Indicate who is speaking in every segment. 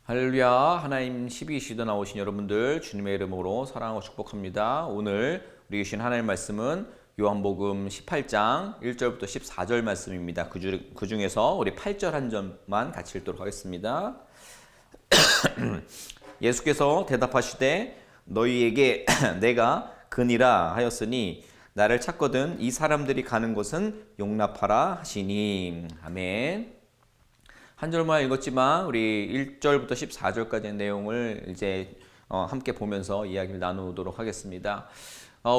Speaker 1: 할렐루야. 하나님 12시도 나오신 여러분들 주님의 이름으로 사랑하고 축복합니다. 오늘 우리 계신 하나님 말씀은 요한복음 18장 1절부터 14절 말씀입니다. 그 중에서 우리 8절 한 점만 같이 읽도록 하겠습니다. 예수께서 대답하시되 너희에게 내가 그니라 하였으니 나를 찾거든 이 사람들이 가는 곳은 용납하라 하시니. 아멘. 한 절만 읽었지만 우리 1절부터 14절까지의 내용을 이제 함께 보면서 이야기를 나누도록 하겠습니다.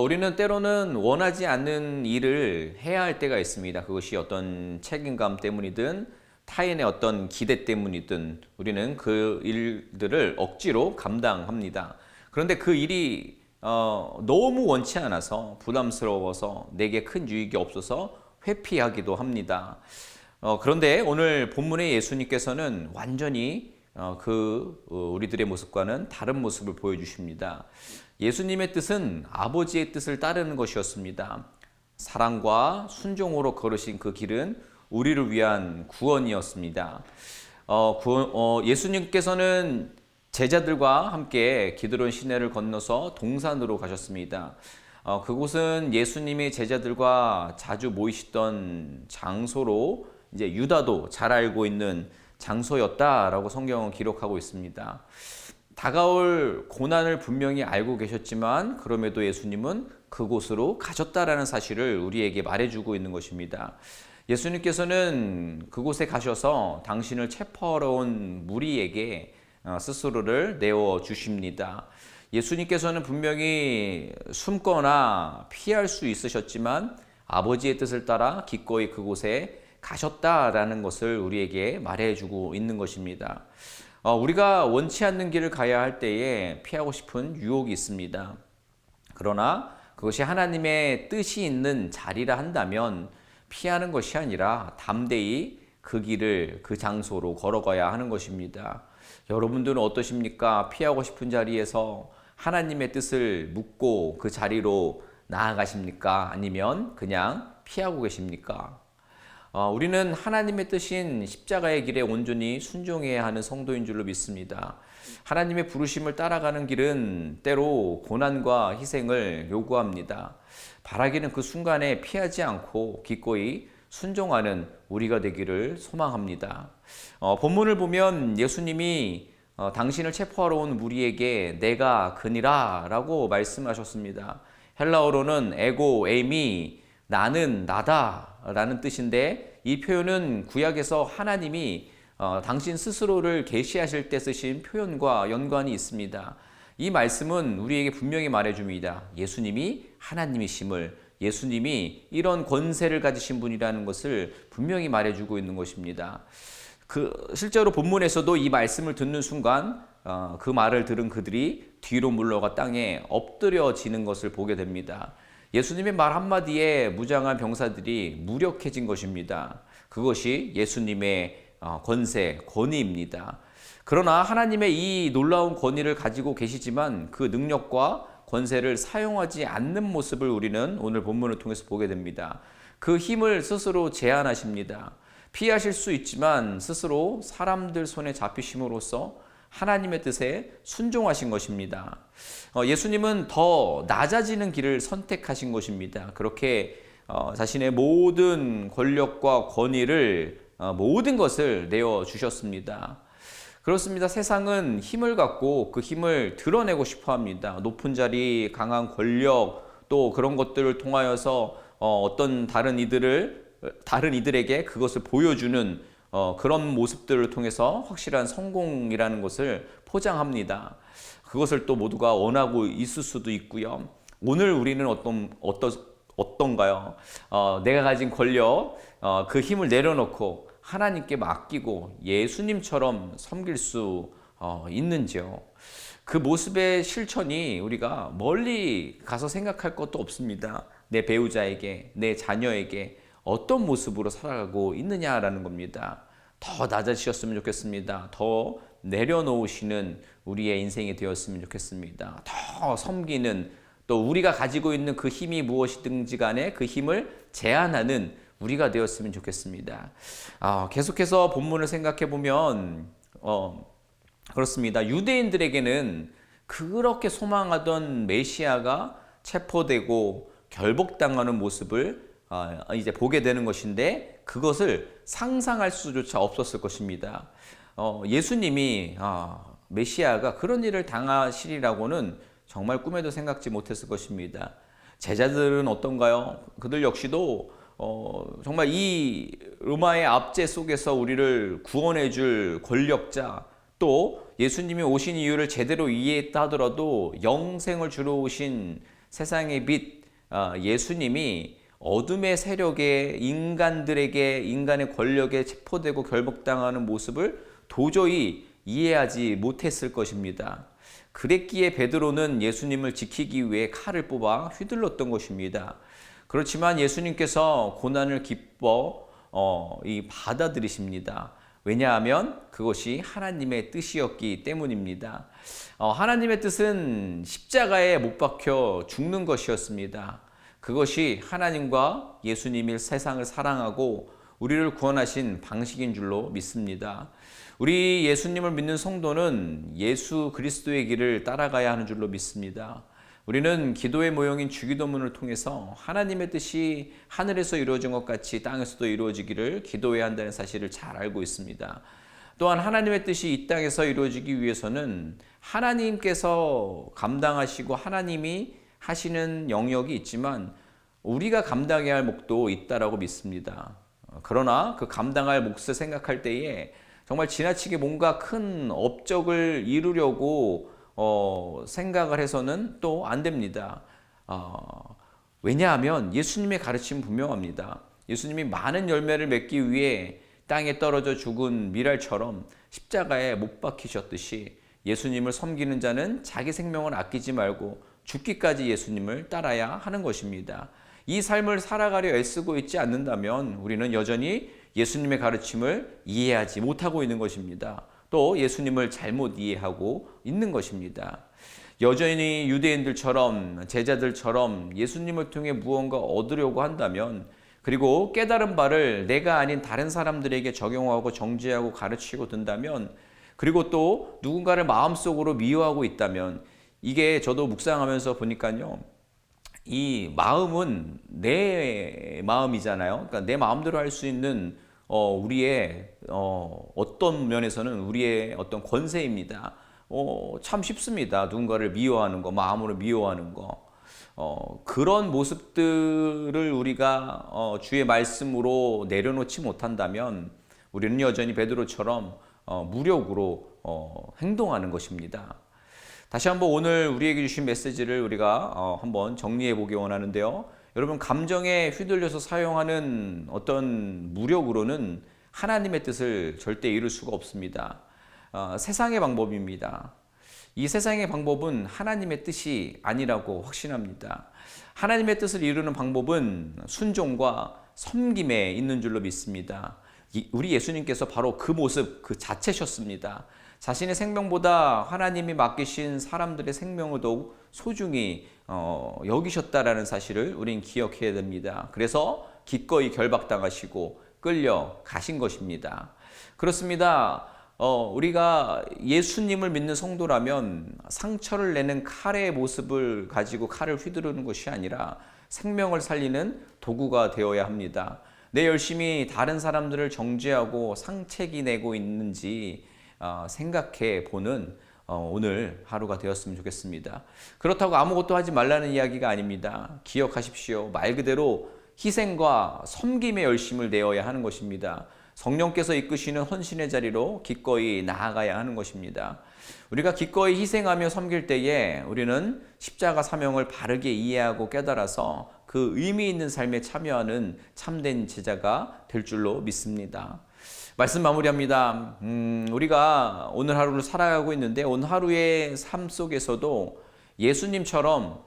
Speaker 1: 우리는 때로는 원하지 않는 일을 해야 할 때가 있습니다. 그것이 어떤 책임감 때문이든 타인의 어떤 기대 때문이든 우리는 그 일들을 억지로 감당합니다. 그런데 그 일이 너무 원치 않아서 부담스러워서 내게 큰 유익이 없어서 회피하기도 합니다. 그런데 오늘 본문의 예수님께서는 완전히 우리들의 모습과는 다른 모습을 보여주십니다. 예수님의 뜻은 아버지의 뜻을 따르는 것이었습니다. 사랑과 순종으로 걸으신 그 길은 우리를 위한 구원이었습니다. 예수님께서는 제자들과 함께 기드론 시내를 건너서 동산으로 가셨습니다. 그곳은 예수님의 제자들과 자주 모이시던 장소로 이제 유다도 잘 알고 있는 장소였다라고 성경은 기록하고 있습니다. 다가올 고난을 분명히 알고 계셨지만 그럼에도 예수님은 그곳으로 가셨다라는 사실을 우리에게 말해주고 있는 것입니다. 예수님께서는 그곳에 가셔서 당신을 체포하러 온 무리에게 스스로를 내어주십니다. 예수님께서는 분명히 숨거나 피할 수 있으셨지만 아버지의 뜻을 따라 기꺼이 그곳에 가셨다라는 것을 우리에게 말해주고 있는 것입니다. 우리가 원치 않는 길을 가야 할 때에 피하고 싶은 유혹이 있습니다. 그러나 그것이 하나님의 뜻이 있는 자리라 한다면 피하는 것이 아니라 담대히 그 길을 그 장소로 걸어가야 하는 것입니다. 여러분들은 어떠십니까? 피하고 싶은 자리에서 하나님의 뜻을 묻고 그 자리로 나아가십니까? 아니면 그냥 피하고 계십니까? 우리는 하나님의 뜻인 십자가의 길에 온전히 순종해야 하는 성도인 줄로 믿습니다. 하나님의 부르심을 따라가는 길은 때로 고난과 희생을 요구합니다. 바라기는 그 순간에 피하지 않고 기꺼이 순종하는 우리가 되기를 소망합니다. 본문을 보면 예수님이 당신을 체포하러 온 무리에게 내가 그니라 라고 말씀하셨습니다. 헬라어로는 에고 에이미 나는 나다 라는 뜻인데 이 표현은 구약에서 하나님이 당신 스스로를 계시하실 때 쓰신 표현과 연관이 있습니다. 이 말씀은 우리에게 분명히 말해줍니다. 예수님이 하나님이심을, 예수님이 이런 권세를 가지신 분이라는 것을 분명히 말해주고 있는 것입니다. 실제로 본문에서도 이 말씀을 듣는 순간 그 말을 들은 그들이 뒤로 물러가 땅에 엎드려지는 것을 보게 됩니다. 예수님의 말 한마디에 무장한 병사들이 무력해진 것입니다. 그것이 예수님의 권세, 권위입니다. 그러나 하나님의 이 놀라운 권위를 가지고 계시지만 그 능력과 권세를 사용하지 않는 모습을 우리는 오늘 본문을 통해서 보게 됩니다. 그 힘을 스스로 제한하십니다. 피하실 수 있지만 스스로 사람들 손에 잡히심으로써 하나님의 뜻에 순종하신 것입니다. 예수님은 더 낮아지는 길을 선택하신 것입니다. 그렇게 자신의 모든 권력과 권위를 모든 것을 내어주셨습니다. 그렇습니다. 세상은 힘을 갖고 그 힘을 드러내고 싶어 합니다. 높은 자리, 강한 권력, 또 그런 것들을 통하여서 어떤 다른 이들에게 그것을 보여주는 그런 모습들을 통해서 확실한 성공이라는 것을 포장합니다. 그것을 또 모두가 원하고 있을 수도 있고요. 오늘 우리는 어떤가요? 내가 가진 권력, 그 힘을 내려놓고 하나님께 맡기고 예수님처럼 섬길 수 있는지요? 그 모습의 실천이 우리가 멀리 가서 생각할 것도 없습니다. 내 배우자에게, 내 자녀에게 어떤 모습으로 살아가고 있느냐라는 겁니다. 더 낮아지셨으면 좋겠습니다. 더 내려놓으시는 우리의 인생이 되었으면 좋겠습니다. 더 섬기는, 또 우리가 가지고 있는 그 힘이 무엇이든지 간에 그 힘을 제한하는 우리가 되었으면 좋겠습니다. 계속해서 본문을 생각해 보면 그렇습니다. 유대인들에게는 그렇게 소망하던 메시아가 체포되고 결복당하는 모습을 이제 보게 되는 것인데, 그것을 상상할 수조차 없었을 것입니다. 예수님이 메시아가 그런 일을 당하시리라고는 정말 꿈에도 생각지 못했을 것입니다. 제자들은 어떤가요? 그들 역시도 정말 이 로마의 압제 속에서 우리를 구원해 줄 권력자, 또 예수님이 오신 이유를 제대로 이해했다 하더라도 영생을 주러 오신 세상의 빛 예수님이 어둠의 세력에, 인간들에게, 인간의 권력에 체포되고 결복당하는 모습을 도저히 이해하지 못했을 것입니다. 그랬기에 베드로는 예수님을 지키기 위해 칼을 뽑아 휘둘렀던 것입니다. 그렇지만 예수님께서 고난을 기뻐 받아들이십니다. 왜냐하면 그것이 하나님의 뜻이었기 때문입니다. 하나님의 뜻은 십자가에 못 박혀 죽는 것이었습니다. 그것이 하나님과 예수님이 세상을 사랑하고 우리를 구원하신 방식인 줄로 믿습니다. 우리 예수님을 믿는 성도는 예수 그리스도의 길을 따라가야 하는 줄로 믿습니다. 우리는 기도의 모형인 주기도문을 통해서 하나님의 뜻이 하늘에서 이루어진 것 같이 땅에서도 이루어지기를 기도해야 한다는 사실을 잘 알고 있습니다. 또한 하나님의 뜻이 이 땅에서 이루어지기 위해서는 하나님께서 감당하시고 하나님이 하시는 영역이 있지만 우리가 감당해야 할 몫도 있다라고 믿습니다. 그러나 그 감당할 몫을 생각할 때에 정말 지나치게 뭔가 큰 업적을 이루려고 생각을 해서는 또 안 됩니다. 왜냐하면 예수님의 가르침은 분명합니다. 예수님이 많은 열매를 맺기 위해 땅에 떨어져 죽은 미랄처럼 십자가에 못 박히셨듯이 예수님을 섬기는 자는 자기 생명을 아끼지 말고 죽기까지 예수님을 따라야 하는 것입니다. 이 삶을 살아가려 애쓰고 있지 않는다면 우리는 여전히 예수님의 가르침을 이해하지 못하고 있는 것입니다. 또 예수님을 잘못 이해하고 있는 것입니다. 여전히 유대인들처럼 제자들처럼 예수님을 통해 무언가 얻으려고 한다면, 그리고 깨달은 바를 내가 아닌 다른 사람들에게 적용하고 정죄하고 가르치고 든다면, 그리고 또 누군가를 마음속으로 미워하고 있다면, 이게 저도 묵상하면서 보니까요, 이 마음은 내 마음이잖아요. 그러니까 내 마음대로 할 수 있는 우리의 어떤 면에서는 우리의 어떤 권세입니다. 참 쉽습니다. 누군가를 미워하는 거, 마음으로 미워하는 거. 그런 모습들을 우리가 주의 말씀으로 내려놓지 못한다면 우리는 여전히 베드로처럼 무력으로 행동하는 것입니다. 다시 한번 오늘 우리에게 주신 메시지를 우리가 한번 정리해 보기 원하는데요. 여러분, 감정에 휘둘려서 사용하는 어떤 무력으로는 하나님의 뜻을 절대 이룰 수가 없습니다. 세상의 방법입니다. 이 세상의 방법은 하나님의 뜻이 아니라고 확신합니다. 하나님의 뜻을 이루는 방법은 순종과 섬김에 있는 줄로 믿습니다. 우리 예수님께서 바로 그 모습 그 자체셨습니다. 자신의 생명보다 하나님이 맡기신 사람들의 생명을 더욱 소중히 여기셨다라는 사실을 우린 기억해야 됩니다. 그래서 기꺼이 결박당하시고 끌려 가신 것입니다. 그렇습니다. 우리가 예수님을 믿는 성도라면 상처를 내는 칼의 모습을 가지고 칼을 휘두르는 것이 아니라 생명을 살리는 도구가 되어야 합니다. 내 열심히 다른 사람들을 정죄하고 상책이 내고 있는지 생각해 보는 오늘 하루가 되었으면 좋겠습니다. 그렇다고 아무것도 하지 말라는 이야기가 아닙니다. 기억하십시오. 말 그대로 희생과 섬김의 열심을 내어야 하는 것입니다. 성령께서 이끄시는 헌신의 자리로 기꺼이 나아가야 하는 것입니다. 우리가 기꺼이 희생하며 섬길 때에 우리는 십자가 사명을 바르게 이해하고 깨달아서 그 의미 있는 삶에 참여하는 참된 제자가 될 줄로 믿습니다. 말씀 마무리합니다. 우리가 오늘 하루를 살아가고 있는데 오늘 하루의 삶 속에서도 예수님처럼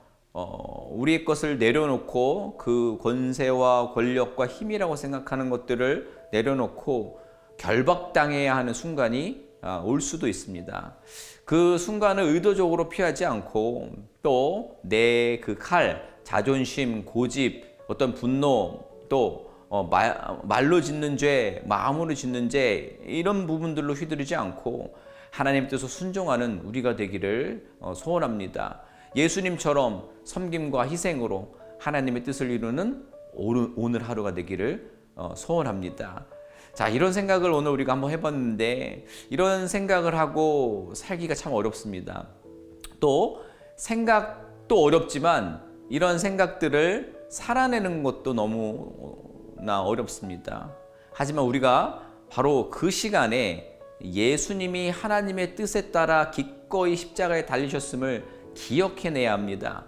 Speaker 1: 우리의 것을 내려놓고 그 권세와 권력과 힘이라고 생각하는 것들을 내려놓고 결박당해야 하는 순간이 올 수도 있습니다. 그 순간을 의도적으로 피하지 않고 또 내 그 칼, 자존심, 고집, 어떤 분노, 또 말로 짓는 죄, 마음으로 짓는 죄, 이런 부분들로 휘두르지 않고 하나님 뜻을 순종하는 우리가 되기를 소원합니다. 예수님처럼 섬김과 희생으로 하나님의 뜻을 이루는 오늘 하루가 되기를 소원합니다. 자, 이런 생각을 오늘 우리가 한번 해봤는데, 이런 생각을 하고 살기가 참 어렵습니다. 또 생각도 어렵지만 이런 생각들을 살아내는 것도 너무나 어렵습니다. 하지만 우리가 바로 그 시간에 예수님이 하나님의 뜻에 따라 기꺼이 십자가에 달리셨음을 기억해내야 합니다.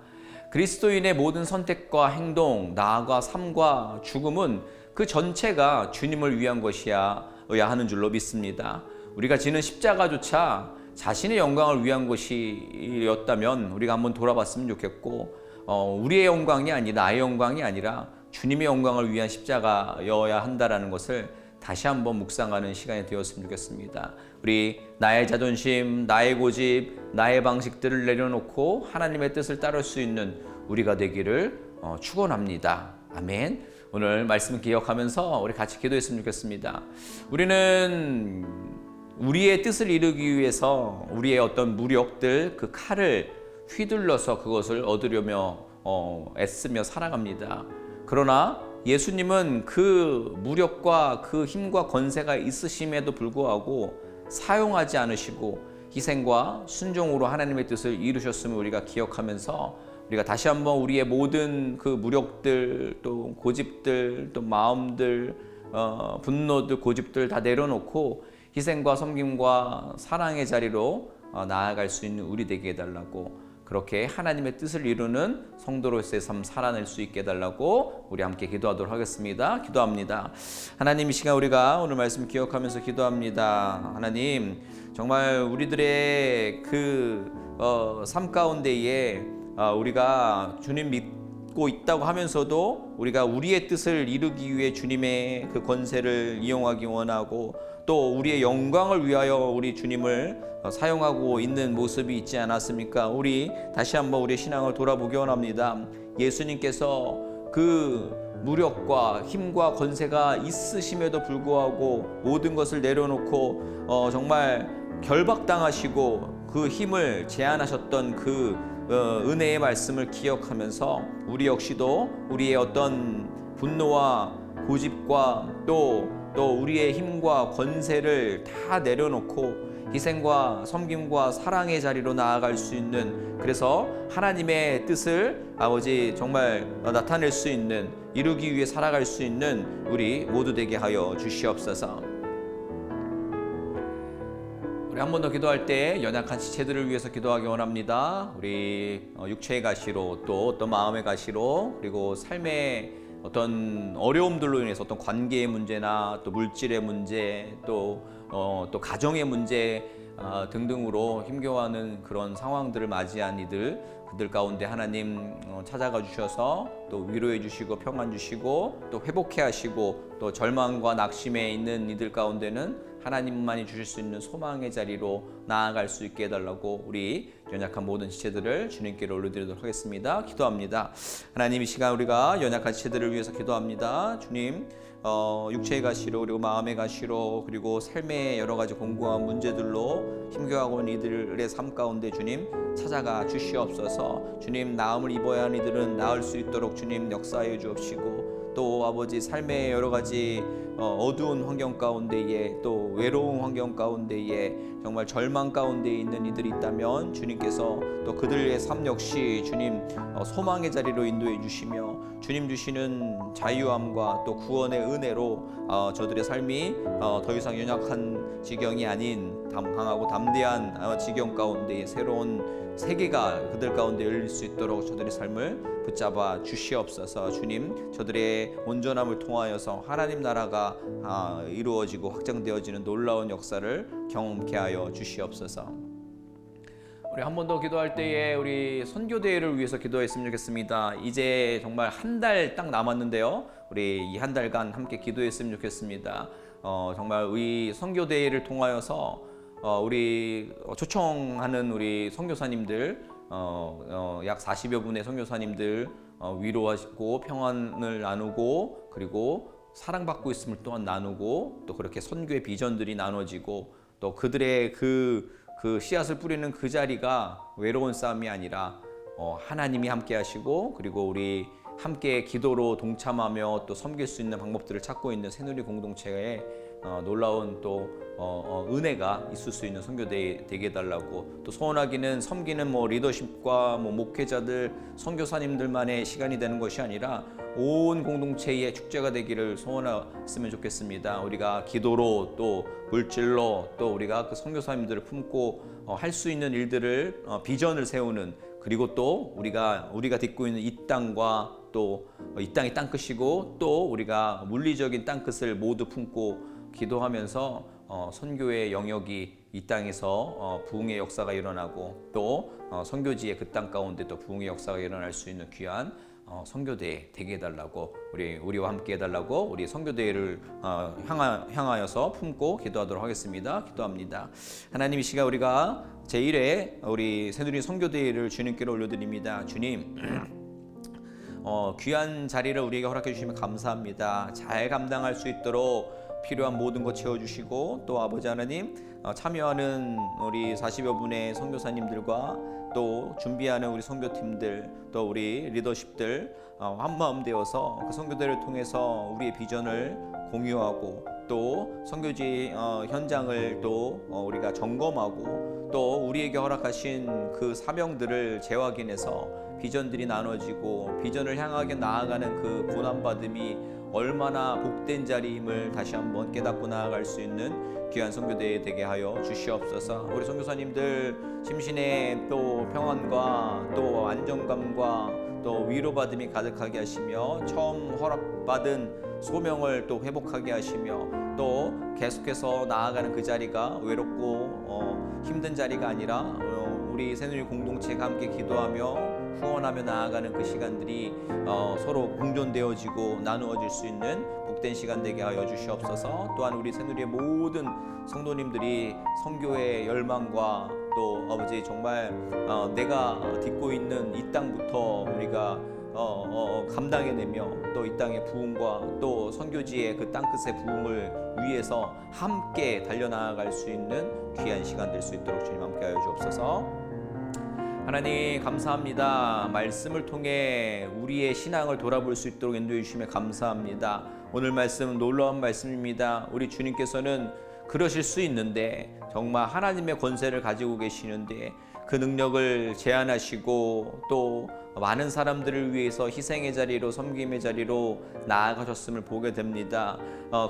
Speaker 1: 그리스도인의 모든 선택과 행동, 나아가 삶과 죽음은 그 전체가 주님을 위한 것이어야 하는 줄로 믿습니다. 우리가 지는 십자가조차 자신의 영광을 위한 것이었다면 우리가 한번 돌아봤으면 좋겠고, 우리의 영광이 아니라, 나의 영광이 아니라 주님의 영광을 위한 십자가여야 한다는 것을 다시 한번 묵상하는 시간이 되었으면 좋겠습니다. 우리 나의 자존심, 나의 고집, 나의 방식들을 내려놓고 하나님의 뜻을 따를 수 있는 우리가 되기를 축원합니다. 아멘. 오늘 말씀 기억하면서 우리 같이 기도했으면 좋겠습니다. 우리는 우리의 뜻을 이루기 위해서 우리의 어떤 무력들, 그 칼을 휘둘러서 그것을 얻으려며 애쓰며 살아갑니다. 그러나 예수님은 그 무력과 그 힘과 권세가 있으심에도 불구하고 사용하지 않으시고 희생과 순종으로 하나님의 뜻을 이루셨음을 우리가 기억하면서 우리가 다시 한번 우리의 모든 그 무력들, 또 고집들, 또 마음들, 분노들, 고집들 다 내려놓고 희생과 섬김과 사랑의 자리로 나아갈 수 있는 우리 되게 해달라고, 그렇게 하나님의 뜻을 이루는 성도로서의 삶 살아낼 수 있게 해달라고 우리 함께 기도하도록 하겠습니다. 기도합니다. 하나님, 이 시간 우리가 오늘 말씀 기억하면서 기도합니다. 하나님, 정말 우리들의 그 삶 가운데에 우리가 주님 믿고 있다고 하면서도 우리가 우리의 뜻을 이루기 위해 주님의 그 권세를 이용하기 원하고, 또 우리의 영광을 위하여 우리 주님을 사용하고 있는 모습이 있지 않았습니까? 우리 다시 한번 우리의 신앙을 돌아보기 원합니다. 예수님께서 그 무력과 힘과 권세가 있으심에도 불구하고 모든 것을 내려놓고 정말 결박당하시고 그 힘을 제한하셨던 그 은혜의 말씀을 기억하면서 우리 역시도 우리의 어떤 분노와 고집과 또 우리의 힘과 권세를 다 내려놓고 희생과 섬김과 사랑의 자리로 나아갈 수 있는, 그래서 하나님의 뜻을 아버지 정말 나타낼 수 있는, 이루기 위해 살아갈 수 있는 우리 모두 되게 하여 주시옵소서. 우리 한 번 더 기도할 때 연약한 지체들을 위해서 기도하기 원합니다. 우리 육체의 가시로, 또 어떤 마음의 가시로, 그리고 삶의 어떤 어려움들로 인해서 어떤 관계의 문제나 또 물질의 문제, 또 가정의 문제 등등으로 힘겨워하는 그런 상황들을 맞이한 그들 가운데 하나님 찾아가 주셔서 또 위로해 주시고 평안 주시고 또 회복해 하시고, 또 절망과 낙심에 있는 이들 가운데는 하나님만이 주실 수 있는 소망의 자리로 나아갈 수 있게 해달라고 우리 연약한 모든 지체들을 주님께 올려드리도록 하겠습니다. 기도합니다. 하나님, 이 시간 우리가 연약한 지체들을 위해서 기도합니다. 주님, 육체의 가시로, 그리고 마음의 가시로, 그리고 삶의 여러 가지 공고한 문제들로 힘겨워하고 있는 이들의 삶 가운데 주님 찾아가 주시옵소서. 주님, 나음을 입어야 하는 이들은 나을 수 있도록 주님 역사해 주옵시고, 또 아버지 삶의 여러 가지 어두운 환경 가운데에, 또 외로운 환경 가운데에, 정말 절망 가운데 있는 이들이 있다면 주님께서 또 그들의 삶 역시 주님 소망의 자리로 인도해 주시며, 주님 주시는 자유함과 또 구원의 은혜로 저들의 삶이 더 이상 연약한 지경이 아닌 강하고 담대한 지경 가운데 새로운 세계가 그들 가운데 열릴 수 있도록 저들의 삶을 붙잡아 주시옵소서. 주님, 저들의 온전함을 통하여서 하나님 나라가 이루어지고 확장되어지는 놀라운 역사를 경험케 하여 주시옵소서. 우리 한 번 더 기도할 때에 우리 선교대회를 위해서 기도했으면 좋겠습니다. 이제 정말 한 달 딱 남았는데요. 우리 이 한 달간 함께 기도했으면 좋겠습니다. 정말 이 선교대회를 통하여서 우리 초청하는 우리 선교사님들 약 40여 분의 선교사님들 위로하시고 평안을 나누고, 그리고 사랑받고 있음을 또한 나누고, 또 그렇게 선교의 비전들이 나눠지고, 또 그들의 그 씨앗을 뿌리는 그 자리가 외로운 싸움이 아니라 하나님이 함께 하시고, 그리고 우리 함께 기도로 동참하며 또 섬길 수 있는 방법들을 찾고 있는 새누리 공동체에 놀라운 또 은혜가 있을 수 있는 선교대 되게 해달라고, 또 소원하기는 섬기는 리더십과 목회자들, 선교사님들만의 시간이 되는 것이 아니라 온 공동체의 축제가 되기를 소원했으면 좋겠습니다. 우리가 기도로 또 물질로 또 우리가 그 선교사님들을 품고 할 수 있는 일들을 비전을 세우는, 그리고 또 우리가 딛고 있는 이 땅과 또 이 땅이 땅끝이고, 또 우리가 물리적인 땅끝을 모두 품고 기도하면서 선교의 영역이 이 땅에서 부흥의 역사가 일어나고, 또 선교지의 그 땅 가운데 또 부흥의 역사가 일어날 수 있는 귀한 선교대회 되게 해달라고, 우리와 함께 해달라고, 우리 선교대회를 향하여서 품고 기도하도록 하겠습니다. 기도합니다. 하나님, 이 시간 우리가 제1회 우리 새누리 선교대회를 주님께로 올려드립니다. 주님, 귀한 자리를 우리에게 허락해 주시면 감사합니다. 잘 감당할 수 있도록 필요한 모든 것 채워주시고, 또 아버지 하나님, 참여하는 우리 40여 분의 선교사님들과 또 준비하는 우리 선교팀들, 또 우리 리더십들 한마음 되어서 그 선교대를 통해서 우리의 비전을 공유하고, 또 선교지 현장을 또 우리가 점검하고, 또 우리에게 허락하신 그 사명들을 재확인해서 비전들이 나눠지고, 비전을 향하게 나아가는 그 고난받음이 얼마나 복된 자리임을 다시 한번 깨닫고 나아갈 수 있는 귀한 선교대회 되게 하여 주시옵소서. 우리 선교사님들 심신의 또 평안과 또 안정감과 또 위로받음이 가득하게 하시며, 처음 허락받은 소명을 또 회복하게 하시며, 또 계속해서 나아가는 그 자리가 외롭고 힘든 자리가 아니라 우리 새누리 공동체가 함께 기도하며 후원하며 나아가는 그 시간들이 서로 공존되어지고 나누어질 수 있는 복된 시간 되게 하여 주시옵소서. 또한 우리 새누리의 모든 성도님들이 선교의 열망과 또 아버지 정말 내가 딛고 있는 이 땅부터 우리가 감당해내며, 또 이 땅의 부흥과 또 선교지의 그 땅끝의 부흥을 위해서 함께 달려나갈 수 있는 귀한 시간 될 수 있도록 주님 함께 하여 주옵소서. 하나님 감사합니다. 말씀을 통해 우리의 신앙을 돌아볼 수 있도록 인도해 주시며 감사합니다. 오늘 말씀은 놀라운 말씀입니다. 우리 주님께서는 그러실 수 있는데, 정말 하나님의 권세를 가지고 계시는데 그 능력을 제한하시고 또 많은 사람들을 위해서 희생의 자리로, 섬김의 자리로 나아가셨음을 보게 됩니다.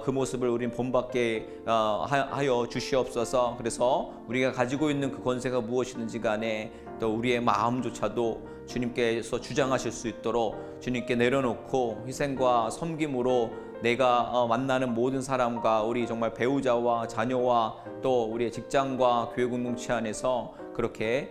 Speaker 1: 그 모습을 우린 본받게 하여 주시옵소서. 그래서 우리가 가지고 있는 그 권세가 무엇이든지 간에 또 우리의 마음조차도 주님께서 주장하실 수 있도록 주님께 내려놓고 희생과 섬김으로 내가 만나는 모든 사람과 우리 정말 배우자와 자녀와 또 우리의 직장과 교회 공동체 안에서 그렇게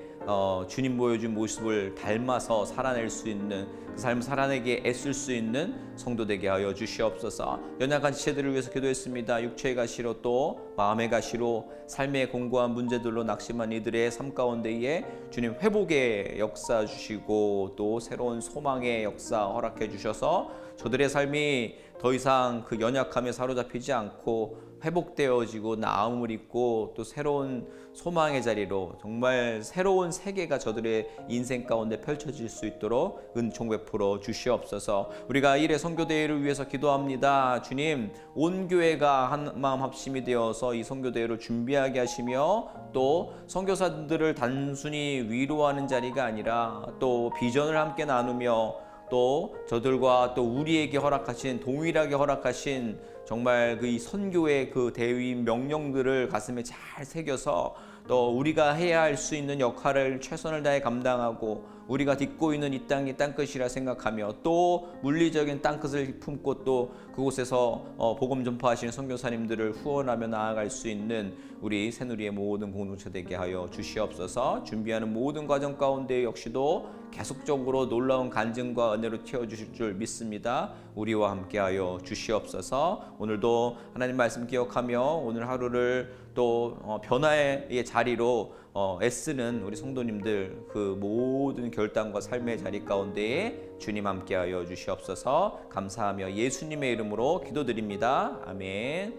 Speaker 1: 주님 보여준 모습을 닮아서 살아낼 수 있는, 그 삶을 살아내게 애쓸 수 있는 성도 되게 하여 주시옵소서. 연약한 지체들을 위해서 기도했습니다. 육체의 가시로 또 마음의 가시로 삶의 공고한 문제들로 낙심한 이들의 삶 가운데에 주님 회복의 역사 주시고, 또 새로운 소망의 역사 허락해 주셔서 저들의 삶이 더 이상 그 연약함에 사로잡히지 않고 회복되어지고 나음을 입고 또 새로운 소망의 자리로 정말 새로운 세계가 저들의 인생 가운데 펼쳐질 수 있도록 은총 베풀어 주시옵소서. 우리가 1회 선교대회를 위해서 기도합니다. 주님, 온 교회가 한 마음 합심이 되어서 이 선교대회를 준비하게 하시며, 또 선교사들을 단순히 위로하는 자리가 아니라 또 비전을 함께 나누며, 또 저들과 또 우리에게 허락하신, 동일하게 허락하신 정말 그 이 선교의 그 대위인 명령들을 가슴에 잘 새겨서 또 우리가 해야 할 수 있는 역할을 최선을 다해 감당하고, 우리가 딛고 있는 이 땅이 땅끝이라 생각하며, 또 물리적인 땅끝을 품고 또 그곳에서 복음 전파하시는 선교사님들을 후원하며 나아갈 수 있는 우리 새누리의 모든 공동체 되게 하여 주시옵소서. 준비하는 모든 과정 가운데 역시도 계속적으로 놀라운 간증과 은혜로 채워주실 줄 믿습니다. 우리와 함께하여 주시옵소서. 오늘도 하나님 말씀 기억하며 오늘 하루를 또 변화의 자리로 애쓰는 우리 성도님들 그 모든 결단과 삶의 자리 가운데에 주님 함께하여 주시옵소서. 감사하며 예수님의 이름으로 기도드립니다. 아멘.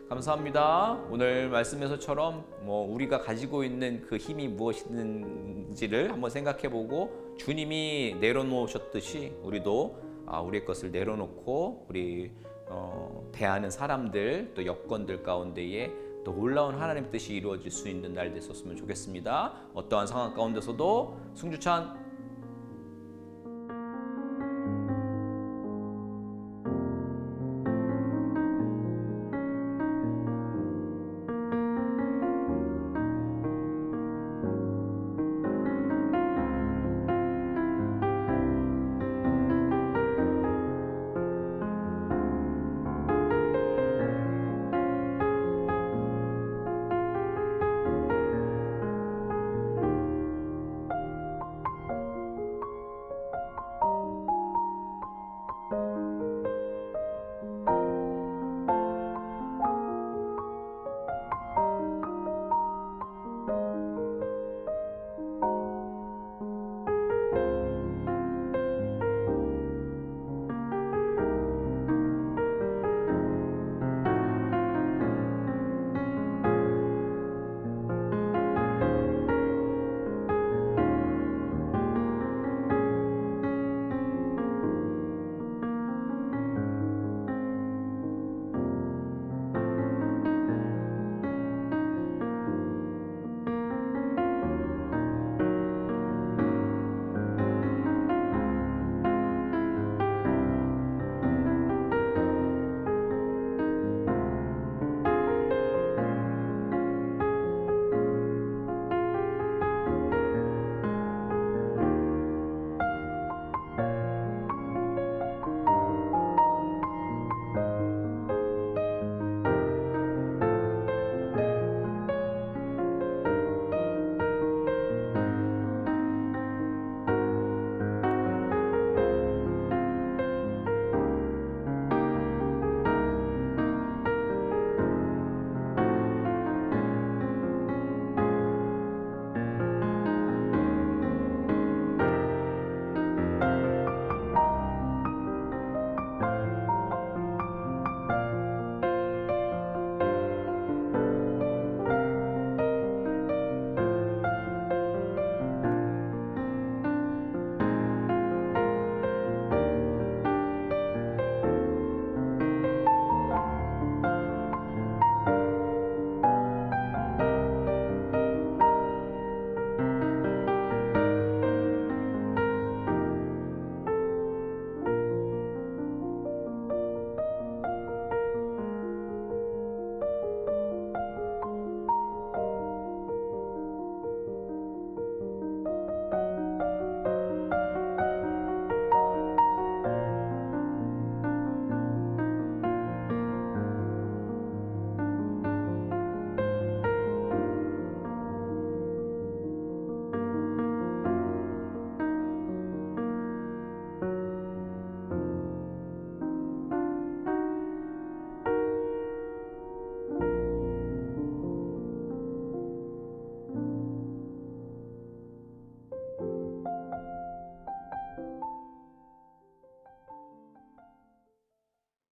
Speaker 1: 감사합니다. 오늘 말씀에서처럼 우리가 가지고 있는 그 힘이 무엇인지를 한번 생각해보고 주님이 내려놓으셨듯이 우리도 우리의 것을 내려놓고 우리 대하는 사람들 또 여건들 가운데에 또 놀라운 하나님의 뜻이 이루어질 수 있는 날 됐었으면 좋겠습니다. 어떠한 상황 가운데서도 승주찬